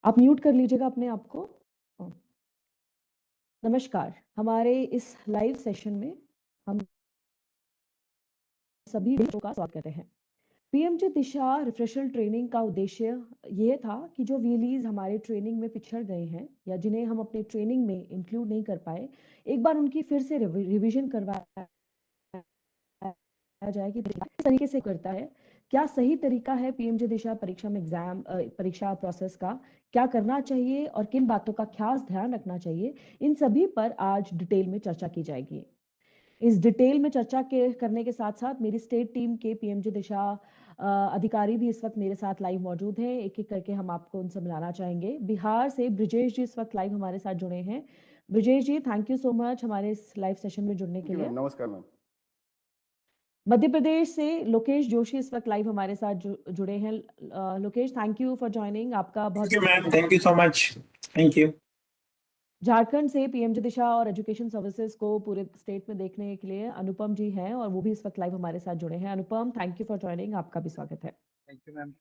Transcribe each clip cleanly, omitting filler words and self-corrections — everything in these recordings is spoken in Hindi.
आप म्यूट कर लीजिएगा अपने आप को। हाँ। नमस्कार, हमारे इस लाइव सेशन में हम सभी बच्चों का स्वागत करते हैं। पीएमजी दिशा रिफ्रेशर ट्रेनिंग का उद्देश्य ये था कि जो व्हीलीज हमारे ट्रेनिंग में पिछड़ गए हैं या जिन्हें हम अपने ट्रेनिंग में इंक्लूड नहीं कर पाए, एक बार उनकी फिर से रिवीजन करवाया जाए कि किस तरीके से करता है, क्या सही तरीका है पीएमजी दिशा परीक्षा में परीक्षा प्रोसेस का, क्या करना चाहिए और किन बातों का खास ध्यान रखना चाहिए, इन सभी पर आज डिटेल में चर्चा की जाएगी। इस डिटेल में चर्चा के करने के साथ साथ मेरी स्टेट टीम के पीएमजी दिशा अधिकारी भी इस वक्त मेरे साथ लाइव मौजूद हैं। एक एक करके हम आपको उनसे मिलाना चाहेंगे। बिहार से ब्रिजेश जी इस वक्त लाइव हमारे साथ जुड़े हैं। ब्रिजेश जी, थैंक यू सो मच हमारे इस लाइव सेशन में जुड़ने के जी लिए। मैम, नमस्कार मैम। मध्य प्रदेश से लोकेश जोशी इस वक्त लाइव हमारे साथ जुड़े हैं। Lokesh, thank you for joining, आपका बहुत Thank you, बहुत ma'am. स्वागत है। Thank you so much. Thank you. Jharkhand से पीएमजी दिशा और एजुकेशन सर्विसेज को पूरे स्टेट में देखने के लिए अनुपम जी हैं और वो भी इस वक्त लाइव हमारे साथ जुड़े हैं। अनुपम, थैंक यू फॉर ज्वाइनिंग, आपका भी स्वागत है। Thank you, ma'am.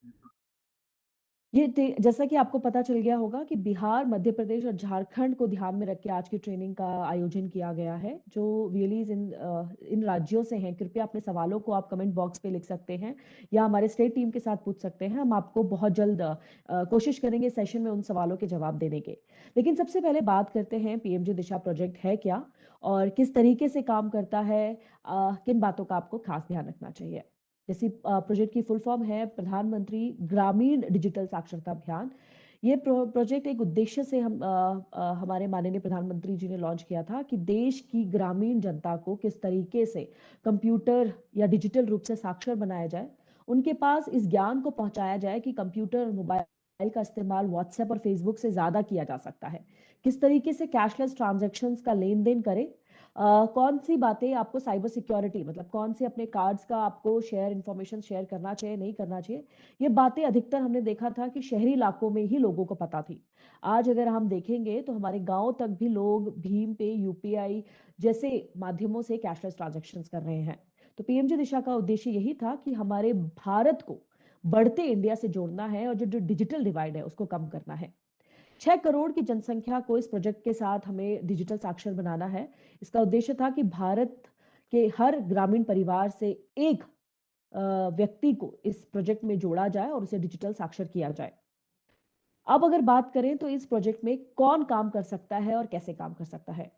जैसा कि आपको पता चल गया होगा कि बिहार, मध्य प्रदेश और झारखंड को ध्यान में रख के आज की ट्रेनिंग का आयोजन किया गया है। जो वीएलईज इन राज्यों से हैं, कृपया अपने सवालों को आप कमेंट बॉक्स पे लिख सकते हैं या हमारे स्टेट टीम के साथ पूछ सकते हैं। हम आपको बहुत जल्द कोशिश करेंगे सेशन में उन सवालों के जवाब देने के। लेकिन सबसे पहले बात करते हैं पीएमजी दिशा प्रोजेक्ट है क्या और किस तरीके से काम करता है, किन बातों का आपको खास ध्यान रखना चाहिए। जैसे प्रोजेक्ट की फुल फॉर्म है प्रधानमंत्री ग्रामीण डिजिटल साक्षरता अभियान। ये प्रोजेक्ट एक उद्देश्य से हमारे माननीय प्रधानमंत्री जी ने लॉन्च किया था कि देश की ग्रामीण जनता को किस तरीके से कंप्यूटर या डिजिटल रूप से साक्षर बनाया जाए, उनके पास इस ज्ञान को पहुंचाया जाए कि कंप्यूटर और मोबाइल का इस्तेमाल व्हाट्सएप और फेसबुक से ज्यादा किया जा सकता है, किस तरीके से कैशलेस ट्रांजैक्शंस का लेन देन करें, कौन सी बातें आपको साइबर सिक्योरिटी मतलब कौन से अपने कार्ड्स का आपको इंफॉर्मेशन शेयर करना चाहिए, नहीं करना चाहिए, ये बातें अधिकतर हमने देखा था कि शहरी इलाकों में ही लोगों को पता थी। आज अगर हम देखेंगे तो हमारे गांव तक भी लोग भीम पे, यूपीआई जैसे माध्यमों से कैशलेस ट्रांजैक्शंस कर रहे हैं। तो पीएमजी दिशा का उद्देश्य यही था कि हमारे भारत को बढ़ते इंडिया से जोड़ना है और जो डिजिटल डिवाइड है उसको कम करना है। 6 करोड़ की जनसंख्या को इस प्रोजेक्ट के साथ हमें डिजिटल साक्षर बनाना है। इसका उद्देश्य था कि भारत के हर ग्रामीण परिवार से एक व्यक्ति को इस प्रोजेक्ट में जोड़ा जाए और उसे डिजिटल साक्षर किया जाए। अब अगर बात करें तो इस प्रोजेक्ट में कौन काम कर सकता है और कैसे काम कर सकता है।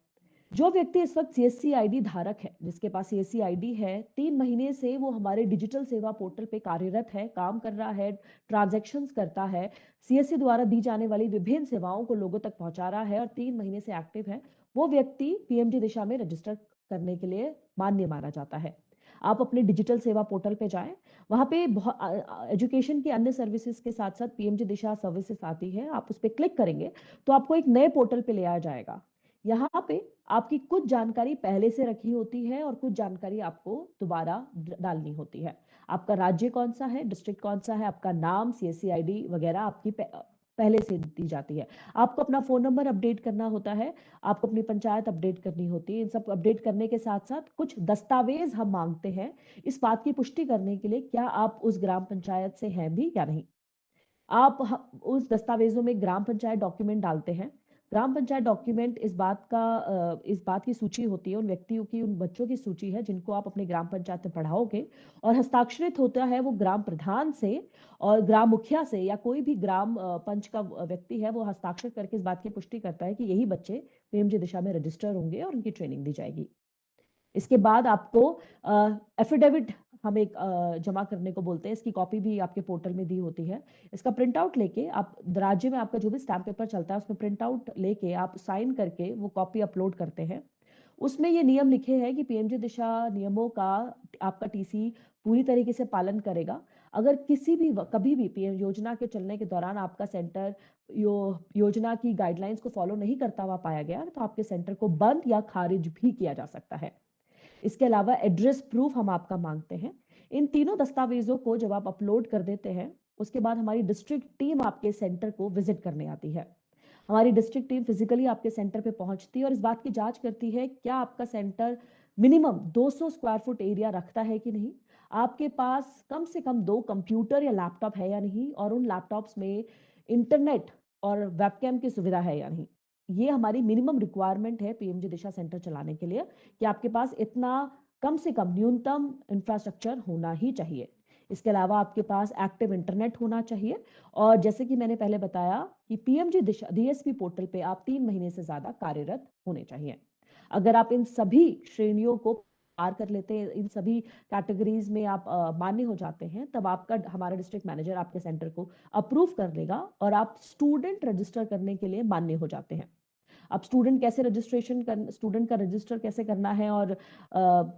जो व्यक्ति इस वक्त सीएससी आईडी धारक है, जिसके पास सीएससी आईडी है, 3 महीने से वो हमारे डिजिटल सेवा पोर्टल पे कार्यरत है, काम कर रहा है, ट्रांजैक्शंस करता है, सीएससी द्वारा दी जाने वाली विभिन्न सेवाओं को लोगों तक पहुंचा रहा है और 3 महीने से एक्टिव है, वो व्यक्ति पीएमजी दिशा में रजिस्टर करने के लिए मान्य माना जाता है। आप अपने डिजिटल सेवा पोर्टल पे जाएं, वहां पे एजुकेशन की अन्य सर्विसेज के साथ साथ पीएमजी दिशा सर्विसेज आती है, आप उस पर क्लिक करेंगे तो आपको एक नए पोर्टल पे ले आया जाएगा। यहाँ पे आपकी कुछ जानकारी पहले से रखी होती है और कुछ जानकारी आपको दोबारा डालनी होती है। आपका राज्य कौन सा है, डिस्ट्रिक्ट कौन सा है, आपका नाम, सीएससी आईडी वगैरह आपकी पहले से दी जाती है। आपको अपना फोन नंबर अपडेट करना होता है, आपको अपनी पंचायत अपडेट करनी होती है। इन सब अपडेट करने के साथ साथ कुछ दस्तावेज हम मांगते हैं इस बात की पुष्टि करने के लिए क्या आप उस ग्राम पंचायत से हैं भी या नहीं। आप उस दस्तावेजों में ग्राम पंचायत डॉक्यूमेंट डालते हैं। ग्राम पंचायत डॉक्यूमेंट इस बात की सूची होती है, उन व्यक्तियों की, उन बच्चों की सूची है जिनको आप अपने ग्राम पंचायत में पढ़ाओगे और हस्ताक्षरित होता है वो ग्राम प्रधान से और ग्राम मुखिया से या कोई भी ग्राम पंच का व्यक्ति है, वो हस्ताक्षर करके इस बात की पुष्टि करता है कि यही बच्चे पीएमजी दिशा में रजिस्टर होंगे और उनकी ट्रेनिंग दी जाएगी। इसके बाद आपको एफिडेविट हम एक जमा करने को बोलते हैं, इसकी कॉपी भी आपके पोर्टल में दी होती है। इसका प्रिंट आउट लेके आप राज्य में आपका जो भी स्टैम्प पेपर चलता है उसमें प्रिंट आउट लेके आप साइन करके वो कॉपी अपलोड करते हैं। उसमें ये नियम लिखे हैं कि पीएमजी दिशा नियमों का आपका टीसी पूरी तरीके से पालन करेगा। अगर किसी भी कभी भी पीएम योजना के चलने के दौरान आपका सेंटर योजना की गाइडलाइंस को फॉलो नहीं करता हुआ पाया गया तो आपके सेंटर को बंद या खारिज भी किया जा सकता है। इसके अलावा एड्रेस प्रूफ हम आपका मांगते हैं। इन तीनों दस्तावेजों को जब आप अपलोड कर देते हैं उसके बाद हमारी डिस्ट्रिक्ट टीम आपके सेंटर को विजिट करने आती है। हमारी डिस्ट्रिक्ट टीम फिजिकली आपके सेंटर पे पहुंचती है और इस बात की जांच करती है क्या आपका centre minimum 200 square foot area रखता है कि नहीं, आपके पास कम से कम 2 कंप्यूटर या लैपटॉप है या नहीं और उन लैपटॉप्स में इंटरनेट और वेबकैम की सुविधा है या नहीं। ये हमारी मिनिमम रिक्वायरमेंट है पीएमजी दिशा सेंटर चलाने के लिए कि आपके पास इतना कम से कम न्यूनतम इंफ्रास्ट्रक्चर होना ही चाहिए। इसके अलावा आपके पास एक्टिव इंटरनेट होना चाहिए और जैसे कि मैंने पहले बताया कि पीएमजी दिशा डीएसपी पोर्टल पे आप 3 महीने से ज्यादा कार्यरत होने चाहिए। अगर आप इन सभी श्रेणियों को पार कर लेते हैं, इन सभी कैटेगरीज में आप मान्य हो जाते हैं, तब आपका हमारा डिस्ट्रिक्ट मैनेजर आपके सेंटर को अप्रूव कर लेगा और आप स्टूडेंट रजिस्टर करने के लिए मान्य हो जाते हैं। अब स्टूडेंट का रजिस्टर कैसे करना है और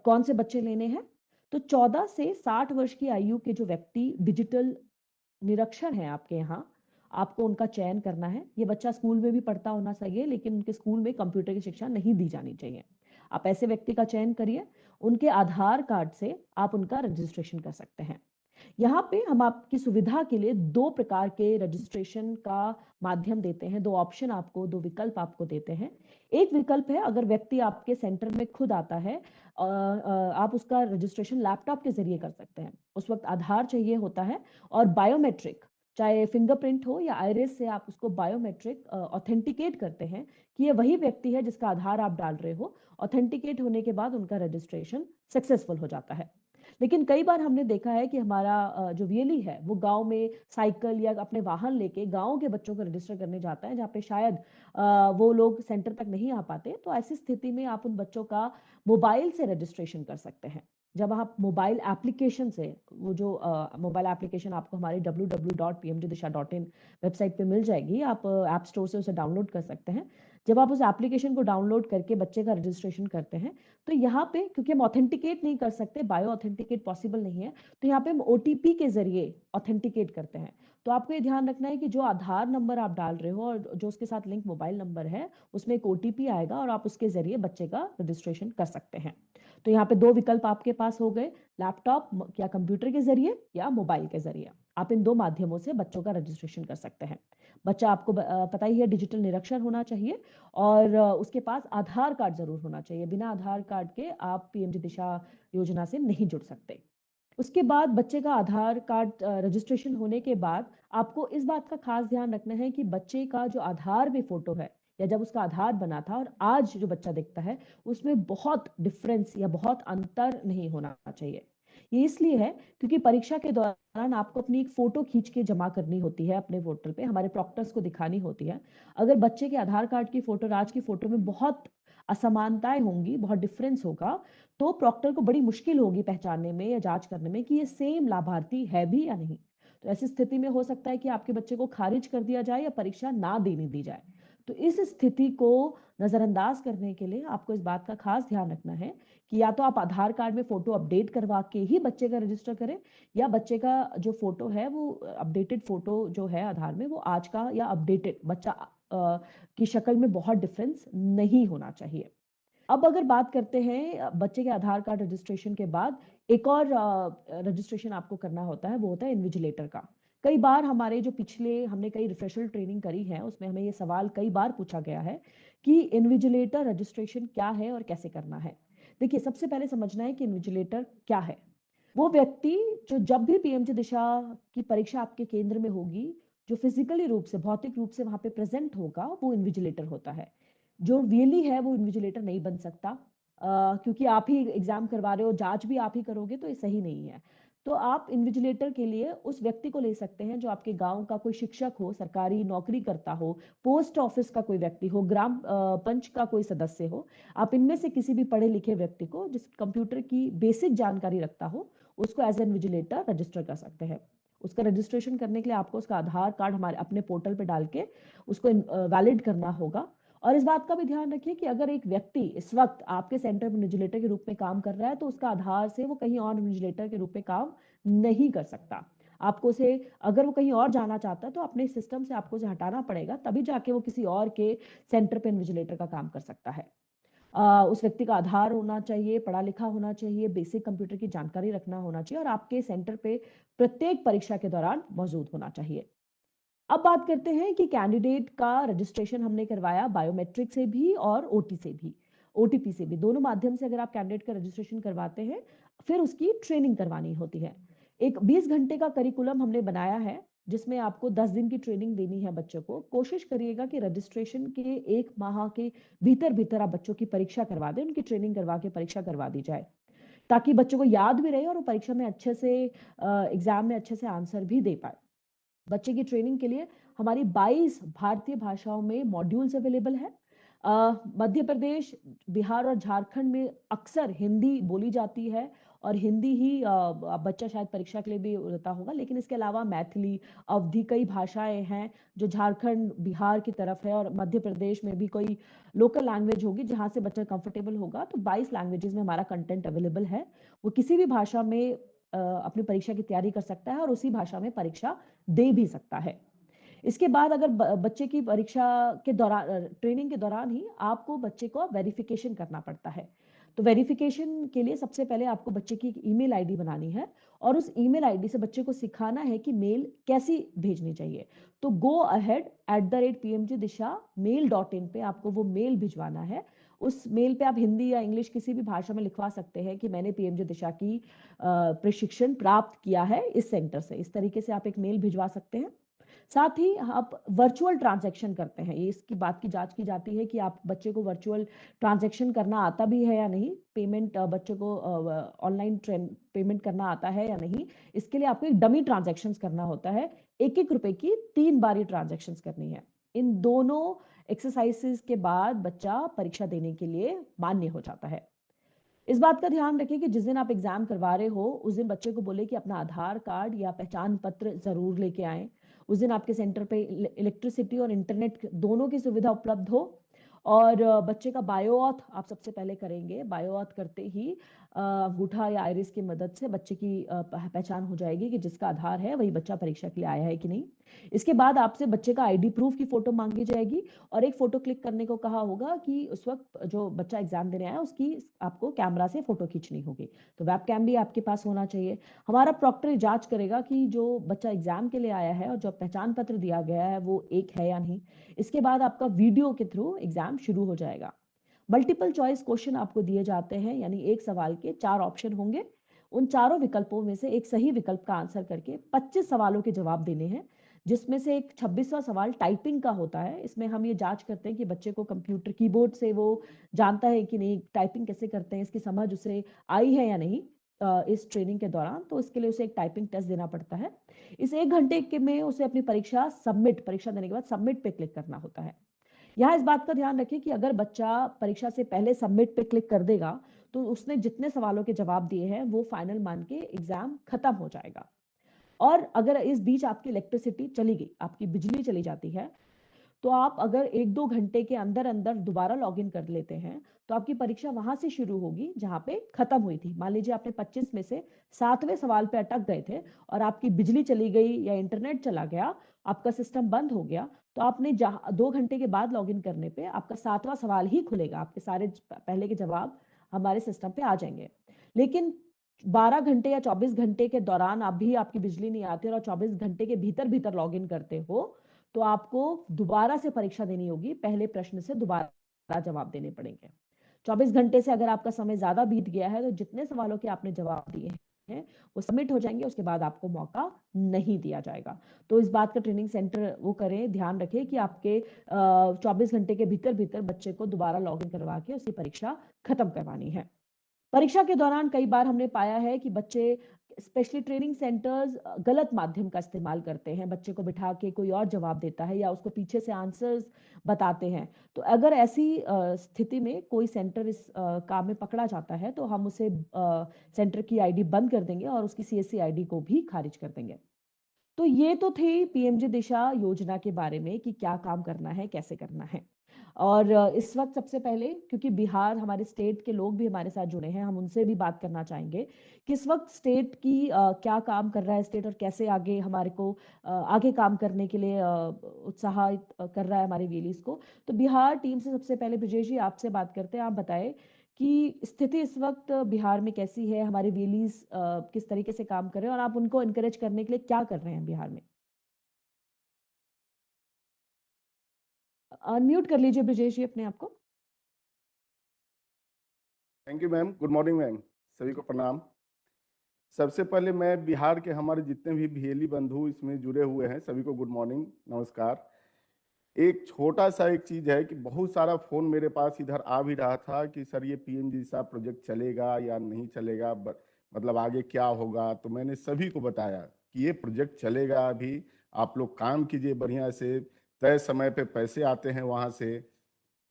कौन से बच्चे लेने हैं, तो 14 से 60 वर्ष की आयु के जो व्यक्ति डिजिटल निरक्षर हैं आपके यहाँ, आपको उनका चयन करना है। ये बच्चा स्कूल में भी पढ़ता होना चाहिए, लेकिन उनके स्कूल में कंप्यूटर की शिक्षा नहीं दी जानी चाहिए। आप ऐसे व्यक्ति का चयन करिए, उनके आधार कार्ड से आप उनका रजिस्ट्रेशन कर सकते हैं। यहाँ पे हम आपकी सुविधा के लिए 2 प्रकार के रजिस्ट्रेशन का माध्यम देते हैं, 2 ऑप्शन आपको, 2 विकल्प आपको देते हैं। एक विकल्प है, अगर व्यक्ति आपके सेंटर में खुद आता है आप उसका रजिस्ट्रेशन लैपटॉप के ज़रिए कर सकते हैं। उस वक़्त आधार चाहिए होता है और बायोमेट्रिक, चाहे फिंगरप्रिंट हो या आइरिस से आप उसको बायोमेट्रिक ऑथेंटिकेट करते हैं कि ये वही व्यक्ति है जिसका आधार आप डाल रहे हो। ऑथेंटिकेट होने के बाद उनका रजिस्ट्रेशन सक्सेसफुल हो जाता है। लेकिन कई बार हमने देखा है कि हमारा जो वीएलई है वो गांव में साइकिल या अपने वाहन लेके गांव के बच्चों को रजिस्टर करने जाता है, जहाँ पे शायद वो लोग सेंटर तक नहीं आ पाते। तो ऐसी स्थिति में आप उन बच्चों का मोबाइल से रजिस्ट्रेशन कर सकते हैं। जब आप मोबाइल एप्लीकेशन से, वो जो मोबाइल एप्लीकेशन आपको हमारी www.pmgdisha.in वेबसाइट पे मिल जाएगी, आप ऐप स्टोर से उसे डाउनलोड कर सकते हैं। जब आप उस एप्लीकेशन को डाउनलोड करके बच्चे का रजिस्ट्रेशन करते हैं, तो यहाँ पे क्योंकि हम ऑथेंटिकेट नहीं कर सकते, बायो ऑथेंटिकेट पॉसिबल नहीं है, तो यहाँ पे हम ओटीपी के जरिए ऑथेंटिकेट करते हैं। तो आपको ये ध्यान रखना है कि जो आधार नंबर आप डाल रहे हो और जो उसके साथ लिंक मोबाइल नंबर है, उसमें एक ओटीपी आएगा और आप उसके जरिए बच्चे का रजिस्ट्रेशन कर सकते हैं। तो यहाँ पे 2 विकल्प आपके पास हो गए, लैपटॉप या कंप्यूटर के जरिए या मोबाइल के जरिए। आप इन 2 माध्यमों से बच्चों का रजिस्ट्रेशन कर सकते हैं। बच्चा आपको पता ही है डिजिटल निरक्षर होना चाहिए और उसके पास आधार कार्ड जरूर होना चाहिए। बिना आधार कार्ड के आप पीएमजी दिशा योजना से नहीं जुड़ सकते। उसके बाद बच्चे का आधार कार्ड रजिस्ट्रेशन होने के बाद आपको इस बात का खास ध्यान रखना है कि बच्चे का जो आधार में फोटो है या जब उसका आधार बना था और आज जो बच्चा दिखता है, उसमें बहुत डिफरेंस या बहुत अंतर नहीं होना चाहिए। ये इसलिए है क्योंकि परीक्षा के दौरान आपको अपनी एक फोटो खींच के जमा करनी होती है अपने पोर्टल पे, हमारे प्रॉक्टर्स को दिखानी होती है। अगर बच्चे के आधार कार्ड की फोटो और आज की फोटो में बहुत असमानताएं होंगी, बहुत डिफरेंस होगा, तो प्रॉक्टर को बड़ी मुश्किल होगी पहचानने में या जांच करने में कि ये सेम लाभार्थी है भी या नहीं। तो ऐसी स्थिति में हो सकता है कि आपके बच्चे को खारिज कर दिया जाए या परीक्षा ना देने दी जाए। तो इस स्थिति को नजरअंदाज करने के लिए आपको इस बात का खास ध्यान रखना है कि या तो आप आधार कार्ड में फोटो अपडेट करवा के ही बच्चे का रजिस्टर करें, या बच्चे का जो फोटो है वो अपडेटेड फोटो जो है आधार में वो आज का या अपडेटेड बच्चा की शक्ल में बहुत डिफरेंस नहीं होना चाहिए। अब अगर बात करते हैं बच्चे के आधार कार्ड रजिस्ट्रेशन के बाद एक और रजिस्ट्रेशन आपको करना होता है, वो होता है इन्विजिलेटर का। कई बार हमारे जो पिछले हमने कई रिफ्रेशल ट्रेनिंग करी है उसमें हमें ये सवाल कई बार पूछा गया है कि इन्विजिलेटर रजिस्ट्रेशन क्या है और कैसे करना है। देखिए, सबसे पहले समझना है कि इन्विजिलेटर क्या है। वो व्यक्ति जो जब भी पीएमजी दिशा की परीक्षा आपके केंद्र में होगी, जो फिजिकली रूप से, भौतिक रूप से वहां पे प्रेजेंट होगा, वो इन्विजिलेटर होता है। जो वीएलई है वो इन्विजिलेटर नहीं बन सकता, क्योंकि आप ही एग्जाम करवा रहे हो, जांच भी आप ही करोगे, तो ये सही नहीं है। तो आप इन्विजिलेटर के लिए उस व्यक्ति को ले सकते हैं जो आपके गांव का कोई शिक्षक हो, सरकारी नौकरी करता हो, पोस्ट ऑफिस का कोई व्यक्ति हो, ग्राम पंच का कोई सदस्य हो। आप इनमें से किसी भी पढ़े लिखे व्यक्ति को जिस कंप्यूटर की बेसिक जानकारी रखता हो, उसको एज एन विजिलेटर रजिस्टर कर सकते हैं। उसका रजिस्ट्रेशन करने के लिए आपको उसका आधार कार्ड हमारे अपने पोर्टल पे डाल के उसको वैलिड करना होगा। और इस बात का भी ध्यान रखिए कि अगर एक व्यक्ति इस वक्त आपके सेंटर में इन्विजिलेटर के रूप में काम कर रहा है, तो उसका आधार से वो कहीं और इन्विजिलेटर के रूप में काम नहीं कर सकता। आपको उसे, अगर वो कहीं और जाना चाहता है, तो अपने सिस्टम से आपको उसे हटाना पड़ेगा, तभी जाके वो किसी और के सेंटर पे इन्विजिलेटर का काम कर सकता है। उस व्यक्ति का आधार होना चाहिए, पढ़ा लिखा होना चाहिए, बेसिक कंप्यूटर की जानकारी रखना होना चाहिए और आपके सेंटर पे प्रत्येक परीक्षा के दौरान मौजूद होना चाहिए। अब बात करते हैं कि कैंडिडेट का रजिस्ट्रेशन हमने करवाया बायोमेट्रिक से भी और ओटी से भी, ओटीपी से भी, दोनों माध्यम से अगर आप कैंडिडेट का रजिस्ट्रेशन करवाते हैं, फिर उसकी ट्रेनिंग करवानी होती है। एक 20 घंटे का करिकुलम हमने बनाया है जिसमें आपको 10 दिन की ट्रेनिंग देनी है बच्चों को। कोशिश करिएगा कि रजिस्ट्रेशन के 1 माह के भीतर-भीतर आप बच्चों की परीक्षा करवा दें, उनकी ट्रेनिंग करवा के परीक्षा करवा दी जाए, ताकि बच्चों को याद भी रहे और वो परीक्षा में अच्छे से एग्ज़ाम में अच्छे से आंसर भी दे पाए। बच्चे की ट्रेनिंग के लिए हमारी 22 भारतीय भाषाओं में मॉड्यूल्स अवेलेबल है। मध्य प्रदेश, बिहार और झारखंड में अक्सर हिंदी बोली जाती है और हिंदी ही बच्चा शायद परीक्षा के लिए भी रहता होगा, लेकिन इसके अलावा मैथिली, अवधी कई भाषाएं हैं जो झारखंड, बिहार की तरफ है और मध्य प्रदेश में भी कोई लोकल लैंग्वेज होगी जहां से बच्चा कंफर्टेबल होगा। तो 22 लैंग्वेजेस में हमारा कंटेंट अवेलेबल है। वो किसी भी भाषा में अपनी परीक्षा की तैयारी कर सकता है और उसी भाषा में परीक्षा दे भी सकता है। इसके बाद अगर बच्चे की परीक्षा के दौरान ट्रेनिंग के दौरान ही आपको बच्चे को वेरिफिकेशन करना पड़ता है। तो वेरिफिकेशन के लिए सबसे पहले आपको बच्चे की एक ईमेल आईडी बनानी है और उस ईमेल आईडी से बच्चे को सिखाना है कि मेल कैसी भेजनी चाहिए। तो गो अहेड @pmgdisha@mail.in पे आपको वो मेल भिजवाना है। उस मेल पे आप हिंदी या इंग्लिश किसी भी भाषा में लिखवा सकते हैं कि मैंने पीएमजी दिशा की प्रशिक्षण प्राप्त किया है इस सेंटर से। इस तरीके से आप एक मेल भिजवा सकते हैं। साथ ही आप वर्चुअल ट्रांजैक्शन करते हैं, ये इसकी बात की जांच की जाती है कि आप बच्चे को वर्चुअल ट्रांजैक्शन करना आता भी है या नहीं, पेमेंट बच्चे को ऑनलाइन पेमेंट करना आता है या नहीं। इसके लिए आपको एक डमी ट्रांजैक्शंस करना होता है। 1-1 रुपए की 3 बार ये ट्रांजैक्शंस करनी है। इन दोनों एक्सरसाइजेस के बाद बच्चा परीक्षा देने के लिए मान्य हो जाता है। इस बात का ध्यान रखें कि जिस दिन आप एग्जाम करवा रहे हो उस दिन बच्चे को बोले कि अपना आधार कार्ड या पहचान पत्र जरूर लेके आएं। उस दिन आपके सेंटर पे इलेक्ट्रिसिटी और इंटरनेट दोनों की सुविधा उपलब्ध हो। और बच्चे का बायो ऑथ आप सबसे पहले करेंगे। बायो ऑथ करते ही अंगूठा या आइरिस की मदद से बच्चे की पहचान हो जाएगी कि जिसका आधार है वही बच्चा परीक्षा के लिए आया है कि नहीं। इसके बाद आपसे बच्चे का आईडी प्रूफ की फोटो मांगी जाएगी और एक फोटो क्लिक करने को कहा होगा कि उस वक्त जो बच्चा एग्जाम देने आया उसकी आपको कैमरा से फोटो खींचनी होगी। तो वेब कैम भी आपके पास होना चाहिए। हमारा प्रॉक्टर जांच करेगा कि जो बच्चा एग्जाम के लिए आया है और जो पहचान पत्र दिया गया है वो एक है या नहीं। इसके बाद आपका वीडियो के थ्रू एग्जाम शुरू हो जाएगा। मल्टीपल चॉइस क्वेश्चन आपको दिए जाते हैं, यानी एक सवाल के 4 ऑप्शन होंगे। उन चारों विकल्पों में से एक सही विकल्प का आंसर करके 25 सवालों के जवाब देने हैं, जिसमें से एक 26वां सवाल टाइपिंग का होता है। इसमें हम ये जांच करते हैं कि बच्चे को कंप्यूटर कीबोर्ड से वो जानता है कि नहीं, टाइपिंग कैसे करते हैं, इसकी समझ उसे आई है या नहीं इस ट्रेनिंग के दौरान। तो इसके लिए उसे एक टाइपिंग टेस्ट देना पड़ता है। इस 1 घंटे के में उसे अपनी परीक्षा देने के बाद सबमिट पे क्लिक करना होता है। यहाँ इस बात का ध्यान रखें कि अगर बच्चा परीक्षा से पहले सबमिट पे क्लिक कर देगा तो उसने जितने सवालों के जवाब दिए हैं वो फाइनल मान के एग्जाम खत्म हो जाएगा। और अगर इस बीच आपकी इलेक्ट्रिसिटी चली गई, आपकी बिजली चली जाती है, तो आप अगर 1-2 घंटे के अंदर अंदर दोबारा लॉगिन कर लेते हैं तो आपकी परीक्षा वहां से शुरू होगी जहां पे खत्म हुई थी। मान लीजिए आपने 25 में से 7वें सवाल पे अटक गए थे और आपकी बिजली चली गई या इंटरनेट चला गया, आपका सिस्टम बंद हो गया, तो आपने 2 घंटे के बाद लॉगिन करने पे आपका 7वां सवाल ही खुलेगा। आपके सारे पहले के जवाब हमारे सिस्टम पे आ जाएंगे। लेकिन 12 घंटे या 24 घंटे के दौरान आप भी आपकी बिजली नहीं आती और 24 घंटे के भीतर भीतर लॉगिन करते हो तो आपको दोबारा से परीक्षा देनी होगी। पहले प्रश्न से दोबारा जवाब देने पड़ेंगे। 24 घंटे से अगर आपका समय ज्यादा बीत गया है तो जितने सवालों के आपने जवाब दिए हैं वो सबमिट हो जाएंगे, उसके बाद आपको मौका नहीं दिया जाएगा। तो इस बात का ट्रेनिंग सेंटर वो करें, ध्यान रखें कि आपके 24 घंटे के भीतर भीतर बच्चे को दोबारा लॉगिन करवा के उसकी परीक्षा खत्म करवानी है। परीक्षा के दौरान कई बार हमने पाया है कि बच्चे, स्पेशली ट्रेनिंग सेंटर्स, गलत माध्यम का इस्तेमाल करते हैं। बच्चे को बिठा के कोई और जवाब देता है या उसको पीछे से आंसर्स बताते हैं। तो अगर ऐसी स्थिति में कोई सेंटर इस काम में पकड़ा जाता है तो हम उसे सेंटर की आईडी बंद कर देंगे और उसकी सीएससी आईडी को भी खारिज कर देंगे। तो ये तो थी पीएमजी दिशा योजना के बारे में कि क्या काम करना है, कैसे करना है। और इस वक्त सबसे पहले, क्योंकि बिहार हमारे स्टेट के लोग भी हमारे साथ जुड़े हैं, हम उनसे भी बात करना चाहेंगे कि इस वक्त स्टेट की क्या काम कर रहा है स्टेट और कैसे आगे हमारे को आगे काम करने के लिए उत्साहित कर रहा है हमारे वेलीज को। तो बिहार टीम से सबसे पहले ब्रजेश जी आपसे बात करते हैं। आप बताएं कि स्थिति इस वक्त बिहार में कैसी है, हमारे वेलीज किस तरीके से काम कर रहे हैं और आप उनको इनकरेज करने के लिए क्या कर रहे हैं बिहार में। अनम्यूट कर लीजिए ब्रजेश जी अपने आप को। Thank you ma'am. Good morning ma'am, सभी को प्रणाम। सबसे पहले मैं बिहार के हमारे जितने भी भीएली बंधु इसमें जुड़े हुए हैं सभी को गुड मॉर्निंग, नमस्कार। एक छोटा सा एक चीज है कि बहुत सारा फोन मेरे पास इधर आ भी रहा था कि सर ये पीएमजीएसवाई प्रोजेक्ट चलेगा या नहीं चलेगा, मतलब आगे क्या होगा। तो मैंने सभी को बताया कि ये प्रोजेक्ट चलेगा, अभी आप लोग काम कीजिए बढ़िया से, तय समय पे पैसे आते हैं वहां से।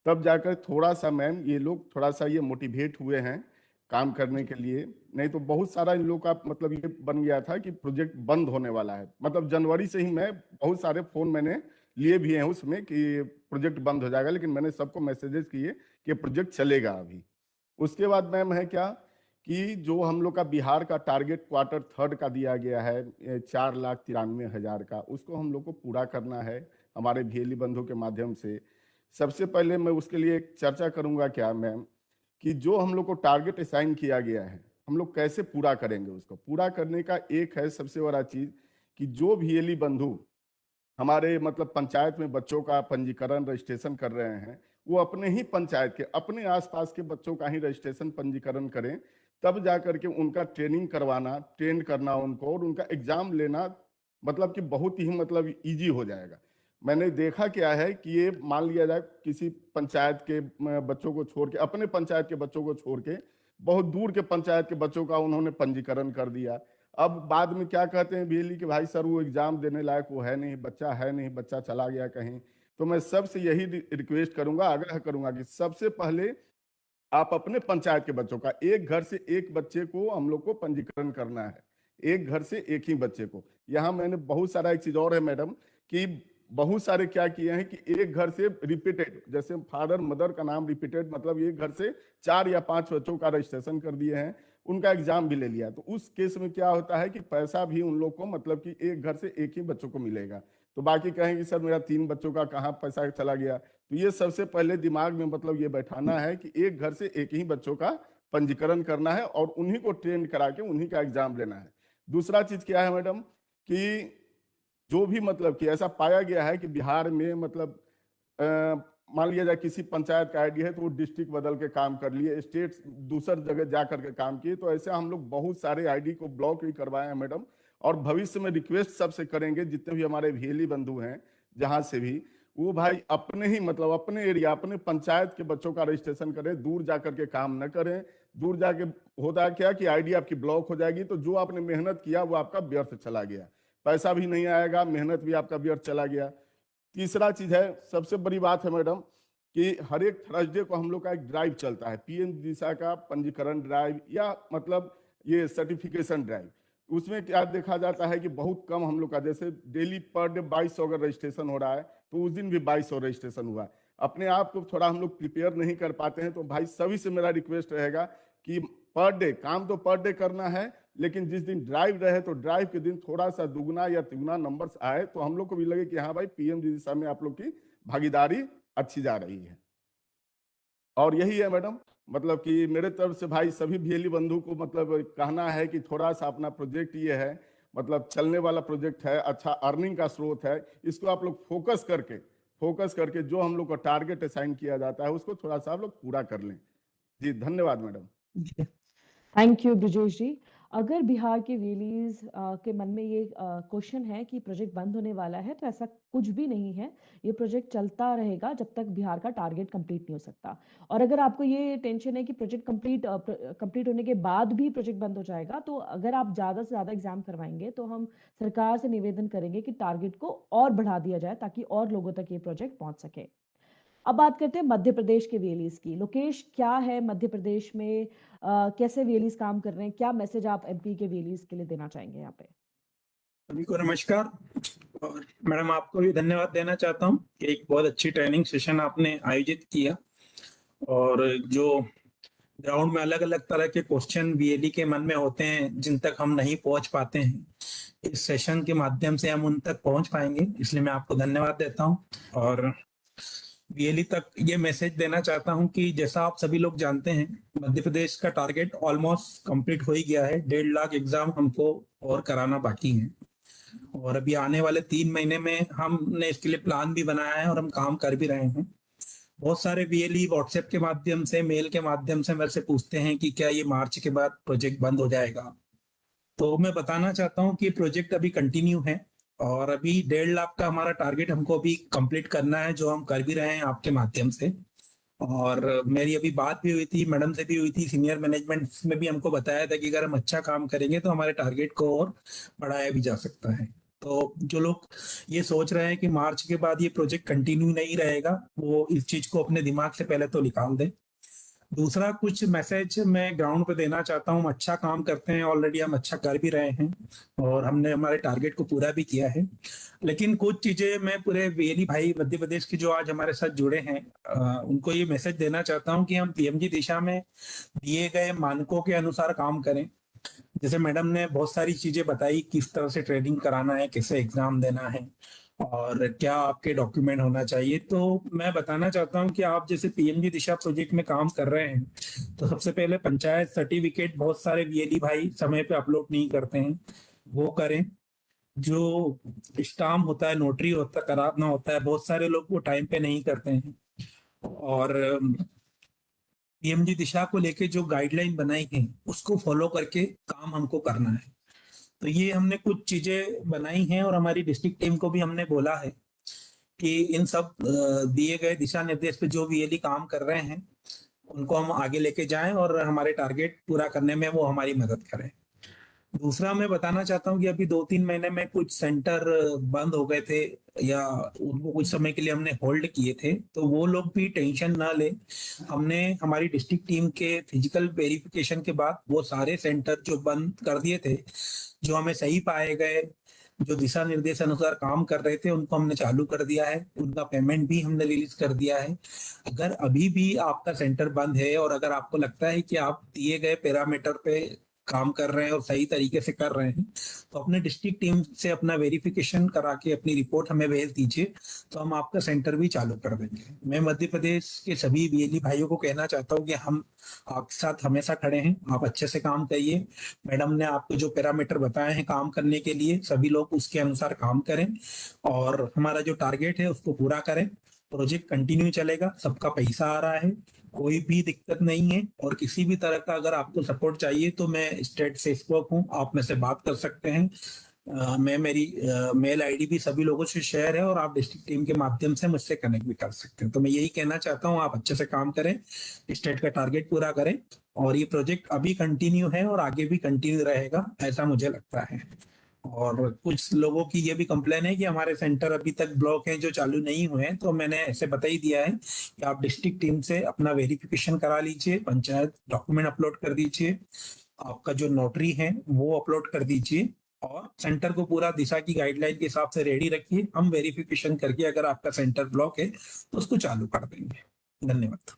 तब जाकर थोड़ा सा मैम ये लोग थोड़ा सा ये मोटिवेट हुए हैं काम करने के लिए। नहीं तो बहुत सारा इन लोग का मतलब ये बन गया था कि प्रोजेक्ट बंद होने वाला है। मतलब जनवरी से ही मैं बहुत सारे फोन मैंने लिए भी हैं उसमें कि प्रोजेक्ट बंद हो जाएगा, लेकिन मैंने सबको मैसेजेस किए कि प्रोजेक्ट चलेगा अभी। उसके बाद मैम है क्या कि जो हम लोग का बिहार का टारगेट क्वार्टर थर्ड का दिया गया है 4,93,000 का, उसको हम लोग को पूरा करना है हमारे भीएली बंधु के माध्यम से। सबसे पहले मैं उसके लिए एक चर्चा करूंगा क्या मैम कि जो हम लोग को टारगेट असाइन किया गया है हम लोग कैसे पूरा करेंगे। उसको पूरा करने का एक है सबसे बड़ा चीज कि जो भीएली बंधु हमारे मतलब पंचायत में बच्चों का पंजीकरण रजिस्ट्रेशन कर रहे हैं, वो अपने ही पंचायत के अपने आसपास के बच्चों का ही रजिस्ट्रेशन पंजीकरण करें। तब जाकर के उनका ट्रेनिंग करवाना, ट्रेन करना उनको और उनका एग्जाम लेना मतलब कि बहुत ही मतलब इजी हो जाएगा। मैंने देखा क्या है कि ये मान लिया जाए किसी पंचायत के बच्चों को छोड़ के, अपने पंचायत के बच्चों को छोड़ के बहुत दूर के पंचायत के बच्चों का उन्होंने पंजीकरण कर दिया। अब बाद में क्या कहते हैं भीएली कि भाई सर वो एग्जाम देने लायक वो है नहीं, बच्चा है नहीं, बच्चा चला गया कहीं। तो मैं सबसे यही रिक्वेस्ट करूंगा, आग्रह करूंगा कि सबसे पहले आप अपने पंचायत के बच्चों का, एक घर से एक बच्चे को हम लोग को पंजीकरण करना है, एक घर से एक ही बच्चे को। यहाँ मैंने बहुत सारा एक चीज और है मैडम कि बहुत सारे क्या किए हैं कि एक घर से रिपीटेड, जैसे फादर मदर का नाम रिपीटेड, मतलब एक घर से 4 या 5 बच्चों का रजिस्ट्रेशन कर दिए हैं, उनका एग्जाम भी ले लिया। तो उस केस में क्या होता है कि पैसा भी उन लोग को मतलब कि एक घर से एक ही बच्चों को मिलेगा। तो बाकी कहेंगे सर मेरा 3 बच्चों का कहाँ पैसा चला गया। तो ये सबसे पहले दिमाग में मतलब ये बैठाना है कि एक घर से एक ही बच्चों का पंजीकरण करना है और उन्हीं को ट्रेन करा के उन्हीं का एग्जाम लेना है। दूसरा चीज क्या है मैडम कि जो भी मतलब कि ऐसा पाया गया है कि बिहार में मतलब मान लिया जाए किसी पंचायत का आईडी है तो वो डिस्ट्रिक्ट बदल के काम कर लिए, स्टेट दूसर जगह जा करके काम किए। तो ऐसे हम लोग बहुत सारे आईडी को ब्लॉक भी करवाए हैं मैडम। और भविष्य में रिक्वेस्ट सबसे करेंगे जितने भी हमारे भीएली बंधु हैं जहां से भी, वो भाई अपने ही मतलब अपने एरिया अपने पंचायत के बच्चों का रजिस्ट्रेशन करें, दूर जाकर के काम न करें। दूर जाके होता है क्या कि आईडी आपकी ब्लॉक हो जाएगी, तो जो आपने मेहनत किया वो आपका व्यर्थ चला गया, पैसा भी नहीं आएगा, मेहनत भी आपका व्यर्थ चला गया। तीसरा चीज है, सबसे बड़ी बात है मैडम कि हर एक थर्सडे को हम लोग का एक ड्राइव चलता है, पीएमजीएसवाई का पंजीकरण ड्राइव या मतलब ये सर्टिफिकेशन ड्राइव। उसमें क्या देखा जाता है कि बहुत कम हम लोग का, जैसे डेली पर डे 2200 अगर रजिस्ट्रेशन हो रहा है तो उस दिन भी 2200 रजिस्ट्रेशन हुआ। अपने आप को थोड़ा हम लोग प्रिपेयर नहीं कर पाते हैं, तो भाई सभी से मेरा रिक्वेस्ट रहेगा कि पर डे काम तो पर डे करना है, लेकिन जिस दिन ड्राइव रहे तो ड्राइव के दिन थोड़ा सा दुगना या तिगुना नंबर्स आए तो हम लोग को भी लगे कि हाँ भाई पीएमजीएसवाई में आप लोग की भागीदारी अच्छी जा रही है। और यही है मैडम, मतलब कि मेरे तरफ से भाई सभी भीएली बंधु को मतलब कहना है कि थोड़ा सा अपना प्रोजेक्ट ये है, मतलब चलने वाला प्रोजेक्ट है, अच्छा अर्निंग का स्रोत है, इसको आप लोग फोकस करके जो हम लोग को टारगेट असाइन किया जाता है उसको थोड़ा सा आप लोग पूरा कर लें। जी धन्यवाद मैडम। जी, थैंक यू ब्रिजेश जी। अगर बिहार के वेलीज के मन में ये क्वेश्चन है कि प्रोजेक्ट बंद होने वाला है, तो ऐसा कुछ भी नहीं है। ये प्रोजेक्ट चलता रहेगा जब तक बिहार का टारगेट कंप्लीट नहीं हो सकता। और अगर आपको ये टेंशन है कि प्रोजेक्ट कंप्लीट होने के बाद भी प्रोजेक्ट बंद हो जाएगा, तो अगर आप ज्यादा से ज्यादा एग्जाम करवाएंगे तो हम सरकार से निवेदन करेंगे कि टारगेट को और बढ़ा दिया जाए ताकि और लोगों तक ये प्रोजेक्ट पहुंच सके। अब बात करते हैं मध्य प्रदेश के वेलीज की। लोकेश, क्या है मध्य प्रदेश में कैसे वेलीज काम कर रहे हैं? क्या मैसेज आप एमपी के वेलीज के लिए देना चाहेंगे यहाँ पे? सभी को नमस्कार। और मैडम आपको भी धन्यवाद देना चाहता हूँ कि एक बहुत अच्छी ट्रेनिंग सेशन आपने आयोजित किया, और जो ग्राउंड में अलग अलग तरह के क्वेश्चन बीएलई के मन में होते हैं जिन तक हम नहीं पहुंच पाते हैं, इस सेशन के माध्यम से हम उन तक पहुंच पाएंगे, इसलिए मैं आपको धन्यवाद देता हूं। और बीएलई तक ये मैसेज देना चाहता हूं कि जैसा आप सभी लोग जानते हैं, मध्य प्रदेश का टारगेट ऑलमोस्ट कंप्लीट हो ही गया है। 1.5 लाख एग्जाम हमको और कराना बाकी है, और अभी आने वाले 3 महीने में हमने इसके लिए प्लान भी बनाया है और हम काम कर भी रहे हैं। बहुत सारे बीएलई व्हाट्सएप के माध्यम से, मेल के माध्यम से मेरे से पूछते हैं कि क्या ये मार्च के बाद प्रोजेक्ट बंद हो जाएगा। तो मैं बताना चाहता हूँ कि प्रोजेक्ट अभी कंटिन्यू है और अभी 1.5 लाख का हमारा टारगेट हमको अभी कंप्लीट करना है, जो हम कर भी रहे हैं आपके माध्यम से। और मेरी अभी बात भी हुई थी, मैडम से भी हुई थी, सीनियर मैनेजमेंट में भी हमको बताया था कि अगर हम अच्छा काम करेंगे तो हमारे टारगेट को और बढ़ाया भी जा सकता है। तो जो लोग ये सोच रहे हैं कि मार्च के बाद ये प्रोजेक्ट कंटिन्यू नहीं रहेगा, वो इस चीज को अपने दिमाग से पहले तो निकाल दें। दूसरा कुछ मैसेज मैं ग्राउंड पे देना चाहता हूँ। हम अच्छा काम करते हैं, ऑलरेडी हम अच्छा कर भी रहे हैं और हमने हमारे टारगेट को पूरा भी किया है। लेकिन कुछ चीजें मैं पूरे वीएलई भाई मध्य प्रदेश के जो आज हमारे साथ जुड़े हैं, उनको ये मैसेज देना चाहता हूँ कि हम पीएमजी दिशा में दिए गए मानकों के अनुसार काम करें। जैसे मैडम ने बहुत सारी चीजें बताई, किस तरह से ट्रेनिंग कराना है, कैसे एग्जाम देना है और क्या आपके डॉक्यूमेंट होना चाहिए। तो मैं बताना चाहता हूँ कि आप जैसे पीएमजी दिशा प्रोजेक्ट में काम कर रहे हैं, तो सबसे पहले पंचायत सर्टिफिकेट बहुत सारे वीएलई भाई समय पे अपलोड नहीं करते हैं, वो करें। जो स्टाम्प होता है, नोटरी होता कराना होता है, बहुत सारे लोग वो टाइम पे नहीं करते हैं। और पीएमजी दिशा को लेके जो गाइडलाइन बनाई है उसको फॉलो करके काम हमको करना है। तो ये हमने कुछ चीजें बनाई हैं और हमारी डिस्ट्रिक्ट टीम को भी हमने बोला है कि इन सब दिए गए दिशा निर्देश पे जो वीएलई काम कर रहे हैं उनको हम आगे लेके जाएं और हमारे टारगेट पूरा करने में वो हमारी मदद करें। दूसरा मैं बताना चाहता हूँ कि अभी 2-3 महीने में कुछ सेंटर बंद हो गए थे या उनको कुछ समय के लिए हमने होल्ड किए थे, तो वो लोग भी टेंशन ना ले। हमने हमारी डिस्ट्रिक्ट टीम के फिजिकल वेरिफिकेशन के बाद वो सारे सेंटर जो बंद कर दिए थे, जो हमें सही पाए गए, जो दिशा निर्देश अनुसार काम कर रहे थे, उनको हमने चालू कर दिया है। उनका पेमेंट भी हमने रिलीज कर दिया है। अगर अभी भी आपका सेंटर बंद है और अगर आपको लगता है कि आप दिए गए पैरामीटर पे काम कर रहे हैं और सही तरीके से कर रहे हैं, तो अपने डिस्ट्रिक्ट टीम से अपना वेरिफिकेशन करा के अपनी रिपोर्ट हमें भेज दीजिए, तो हम आपका सेंटर भी चालू कर देंगे। मैं मध्य प्रदेश के सभी वीएलई भाइयों को कहना चाहता हूँ कि हम आपके साथ हमेशा खड़े हैं, आप अच्छे से काम करिए। मैडम ने आपको जो पैरामीटर बताए हैं काम करने के लिए, सभी लोग उसके अनुसार काम करें और हमारा जो टारगेट है उसको पूरा करें। प्रोजेक्ट कंटिन्यू चलेगा, सबका पैसा आ रहा है, कोई भी दिक्कत नहीं है। और किसी भी तरह का अगर आपको सपोर्ट चाहिए तो मैं स्टेट से स्पोक हूँ, आप में से बात कर सकते हैं। मैं मेरी मेल आईडी भी सभी लोगों से शेयर है और आप डिस्ट्रिक्ट टीम के माध्यम से मुझसे कनेक्ट भी कर सकते हैं। तो मैं यही कहना चाहता हूँ, आप अच्छे से काम करें, स्टेट का टारगेट पूरा करें और ये प्रोजेक्ट अभी कंटिन्यू है और आगे भी कंटिन्यू रहेगा, ऐसा मुझे लगता है। और कुछ लोगों की ये भी कंप्लेन है कि हमारे सेंटर अभी तक ब्लॉक हैं जो चालू नहीं हुए हैं, तो मैंने ऐसे बता ही दिया है कि आप डिस्ट्रिक्ट टीम से अपना वेरिफिकेशन करा लीजिए, पंचायत डॉक्यूमेंट अपलोड कर दीजिए, आपका जो नोटरी है वो अपलोड कर दीजिए और सेंटर को पूरा दिशा की गाइडलाइन के हिसाब से रेडी रखिए। हम वेरिफिकेशन करके अगर आपका सेंटर ब्लॉक है तो उसको चालू कर देंगे। धन्यवाद।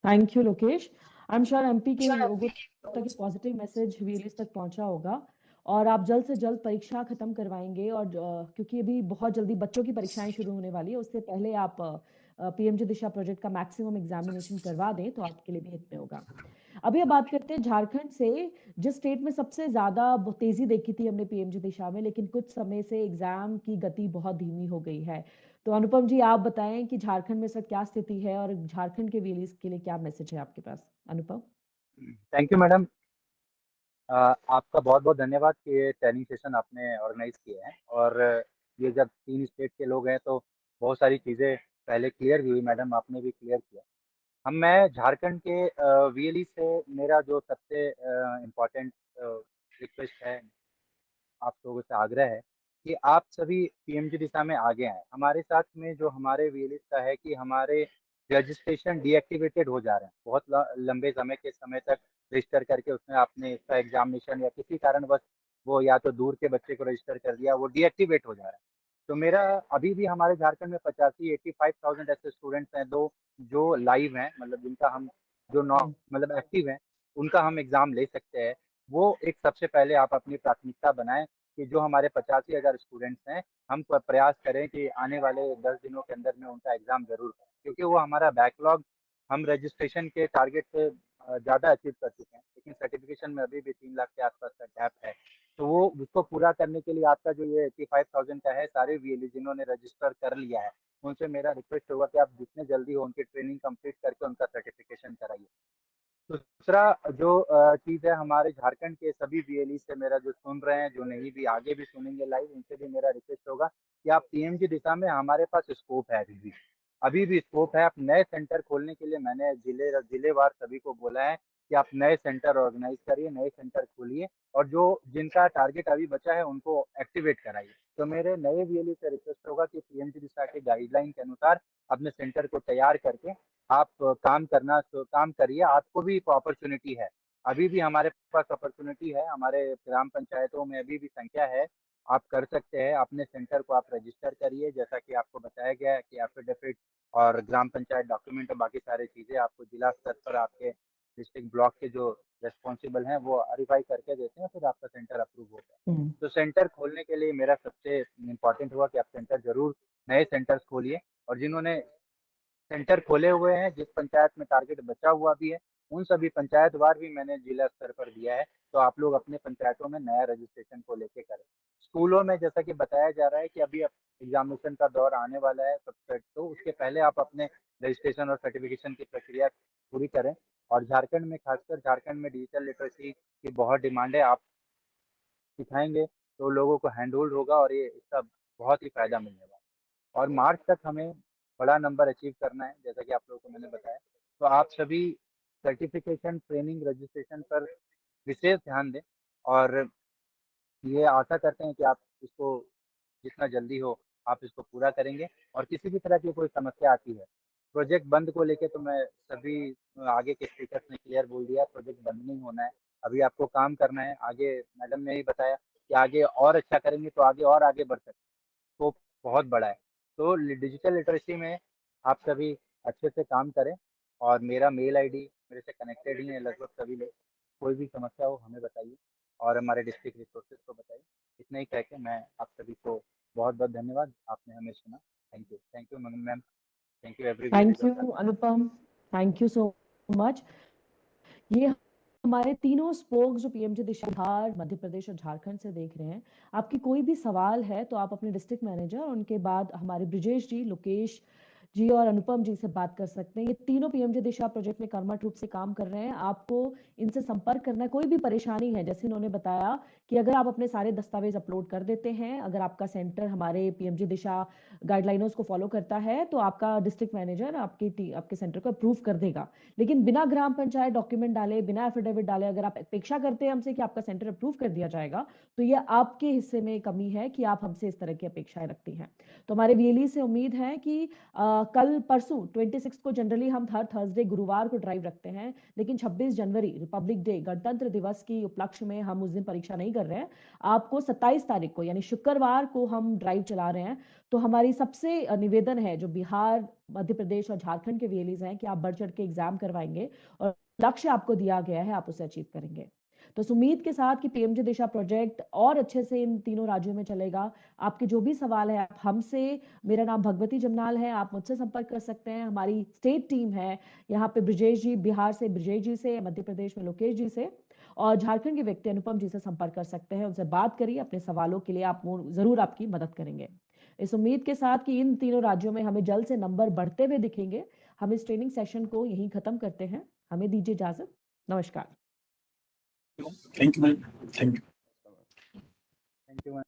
Thank you Lokesh. I am sure MP के लोगों तक ये पॉजिटिव मैसेज वीएलईज तक पहुंचा होगा और आप जल्द से जल्द परीक्षा खत्म करवाएंगे। और क्योंकि अभी बहुत जल्दी बच्चों की परीक्षाएं शुरू होने वाली है, उससे पहले आप पीएमजी दिशा प्रोजेक्ट का मैक्सिमम एग्जामिनेशन करवा दें तो आपके लिए भी हित में होगा। अभी अब बात करते हैं झारखंड से, जिस स्टेट में सबसे ज्यादा तेजी देखी थी हमने पीएमजी दिशा में, लेकिन कुछ समय से एग्जाम की गति बहुत धीमी हो गई है। तो अनुपम जी, आप बताएं कि झारखंड में इस वक्त क्या स्थिति है और झारखंड के वीएलईज के लिए क्या मैसेज है आपके पास। अनुपम। Thank you madam. आपका बहुत बहुत धन्यवाद कि ये ट्रेनिंग सेशन आपने ऑर्गेनाइज किए हैं। और ये जब 3 स्टेट के लोग हैं तो बहुत सारी चीज़ें पहले क्लियर भी हुई, मैडम आपने भी क्लियर किया। मैं झारखंड के वीएलई से मेरा जो सबसे इम्पोर्टेंट रिक्वेस्ट है, आप लोगों से आग्रह है कि आप सभी पीएमजी दिशा में आगे आएँ। हमारे साथ में जो हमारे वीएलईज़ का है कि हमारे रजिस्ट्रेशन डीएक्टिवेटेड हो जा रहे हैं। बहुत लंबे समय तक रजिस्टर करके उसमें आपने इसका एग्जामिनेशन या किसी कारणवश वो या तो दूर के बच्चे को रजिस्टर कर दिया, वो डीएक्टिवेट हो जा रहा है। तो मेरा अभी भी हमारे झारखंड में 85,000 ऐसे स्टूडेंट्स हैं दो जो लाइव हैं, मतलब जिनका हम जो नौ मतलब एक्टिव हैं, उनका हम एग्ज़ाम ले सकते हैं। वो एक सबसे पहले आप अपनी प्राथमिकता बनाएँ कि जो हमारे 85,000 स्टूडेंट्स हैं, हम प्रयास करें कि आने वाले 10 दिनों के अंदर में उनका एग्ज़ाम ज़रूर दें। क्योंकि वो हमारा बैकलॉग हम रजिस्ट्रेशन के टारगेट से ज़्यादा अचीव कर चुके हैं, लेकिन सर्टिफिकेशन में अभी भी 3 लाख के आसपास का गैप है। तो वो उसको पूरा करने के लिए आपका जो ये 85,000 का है, सारे वीएलई जिन्होंने रजिस्टर कर लिया है, उनसे मेरा रिक्वेस्ट होगा कि आप जितने जल्दी हो उनकी ट्रेनिंग कंप्लीट करके उनका सर्टिफिकेशन कराइए। दूसरा जो चीज़ है, हमारे झारखंड के सभी वीएलई से मेरा जो सुन रहे हैं, जो नहीं भी आगे भी सुनेंगे लाइव, उनसे भी मेरा रिक्वेस्ट होगा कि आप पीएमजी दिशा में, हमारे पास स्कोप है अभी भी स्कोप है। आप नए सेंटर खोलने के लिए मैंने जिलेवार सभी को बोला है कि आप नए सेंटर ऑर्गेनाइज करिए, नए सेंटर खोलिए, और जो जिनका टारगेट अभी बचा है उनको एक्टिवेट कराइए। तो मेरे नए वीएलई से रिक्वेस्ट होगा कि पीएमजी दिशा के गाइडलाइन के अनुसार अपने सेंटर को तैयार करके आप काम करिए। आपको भी एक अपॉर्चुनिटी है, अभी भी हमारे पास अपॉर्चुनिटी है, हमारे ग्राम पंचायतों में अभी भी संख्या है, आप कर सकते हैं। अपने सेंटर को आप रजिस्टर करिए, जैसा कि आपको बताया गया है कि एफिडेविट और ग्राम पंचायत डॉक्यूमेंट और बाकी सारी चीज़ें आपको जिला स्तर पर आपके डिस्ट्रिक्ट ब्लॉक के जो रिस्पॉन्सिबल हैं वो वेरीफाई करके देते हैं, फिर आपका सेंटर अप्रूव होता है। तो सेंटर खोलने के लिए मेरा सबसे इम्पोर्टेंट हुआ कि आप सेंटर जरूर, नए सेंटर्स खोलिए, और जिन्होंने सेंटर खोले हुए हैं, जिस पंचायत में टारगेट बचा हुआ भी है, उन सभी पंचायतवार भी मैंने जिला स्तर पर दिया है। तो आप लोग अपने पंचायतों में नया रजिस्ट्रेशन को लेके करें। स्कूलों में जैसा कि बताया जा रहा है कि अभी एग्जामिनेशन का दौर आने वाला है, तो उसके पहले आप अपने रजिस्ट्रेशन और सर्टिफिकेशन की प्रक्रिया पूरी करें। और झारखंड में, खासकर झारखंड में डिजिटल लिटरेसी की बहुत डिमांड है। आप सिखाएंगे तो लोगों को हैंड होल्ड होगा और ये इसका बहुत ही फायदा मिलने वाला है। और मार्च तक हमें बड़ा नंबर अचीव करना है, जैसा कि आप लोगों को मैंने बताया। तो आप सभी सर्टिफिकेशन, ट्रेनिंग, रजिस्ट्रेशन पर विशेष ध्यान दें, और ये आशा करते हैं कि आप इसको जितना जल्दी हो आप इसको पूरा करेंगे। और किसी भी तरह की कोई समस्या आती है, प्रोजेक्ट बंद को लेके तो मैं सभी आगे के स्पीकर्स ने क्लियर बोल दिया, प्रोजेक्ट बंद नहीं होना है, अभी आपको काम करना है। आगे मैडम ने ही बताया कि आगे और अच्छा करेंगे तो आगे और आगे बढ़ सकते हैं, स्कोप बहुत बड़ा है। तो डिजिटल लिटरेसी में आप सभी अच्छे से काम करें, और मेरा मेल आईडी मेरे से कनेक्टेड ही है लगभग सभी लोग। कोई भी समस्या हो हमें बताइए, और हमारे डिस्ट्रिक्ट रिसोर्सेज को बताइए। इतना ही कह के मैं आप सभी को बहुत बहुत धन्यवाद, आपने हमें सुना। Thank you ma'am, thank you every thank you Anupam, thank you so much. ये हमारे तीनों स्पोक जो पीएमजी दिशा, बिहार, मध्य प्रदेश और झारखंड से देख रहे हैं। आपकी कोई भी सवाल है तो आप अपने डिस्ट्रिक्ट मैनेजर, उनके बाद हमारे ब्रिजेश जी, लोकेश जी और अनुपम जी से बात कर सकते हैं। ये तीनों पीएमजी दिशा प्रोजेक्ट में कर्मठ रूप से काम कर रहे हैं। आपको इनसे संपर्क करना है। कोई भी परेशानी है, जैसे इन्होंने बताया कि अगर आप अपने सारे दस्तावेज अपलोड कर देते हैं, अगर आपका सेंटर हमारे पीएमजी दिशा गाइडलाइंस को फॉलो करता है, तो आपका डिस्ट्रिक्ट मैनेजर आपके सेंटर को अप्रूव कर देगा। लेकिन बिना ग्राम पंचायत डॉक्यूमेंट डाले, बिना एफिडेविट डाले अगर आप अपेक्षा करते हैं हमसे कि आपका सेंटर अप्रूव कर दिया जाएगा, तो ये आपके हिस्से में कमी है कि आप हमसे इस तरह की अपेक्षाएं रखती हैं। तो हमारे वीएलई से उम्मीद है कि कल परसों 26 को जनरली हम हर थर्सडे गुरुवार को ड्राइव रखते हैं, लेकिन 26 जनवरी रिपब्लिक डे, गणतंत्र दिवस की उपलक्ष्य में हम उस दिन परीक्षा नहीं कर रहे हैं। आपको 27 तारीख को यानी शुक्रवार को हम ड्राइव चला रहे हैं। तो हमारी सबसे निवेदन है जो बिहार, मध्य प्रदेश और झारखंड के वीएलईज हैं कि आप बढ़ चढ़ के एग्जाम करवाएंगे, और लक्ष्य आपको दिया गया है, आप उसे अचीव करेंगे। तो इस उम्मीद के साथ कि पीएमजी दिशा प्रोजेक्ट और अच्छे से इन तीनों राज्यों में चलेगा। आपके जो भी सवाल है आप हमसे, मेरा नाम भगवती जमनाल है, आप मुझसे संपर्क कर सकते हैं। हमारी स्टेट टीम है यहाँ पे, ब्रिजेश जी बिहार से, ब्रिजेश जी से, मध्य प्रदेश में लोकेश जी से, और झारखंड के व्यक्ति अनुपम जी से संपर्क कर सकते हैं। उनसे बात करिए अपने सवालों के लिए, आप जरूर आपकी मदद करेंगे। इस उम्मीद के साथ कि इन तीनों राज्यों में हमें जल्द से नंबर बढ़ते हुए दिखेंगे, हम इस ट्रेनिंग सेशन को यहीं खत्म करते हैं। हमें दीजिए इजाजत। नमस्कार। Thank you ma'am, thank you. Thank you ma'am.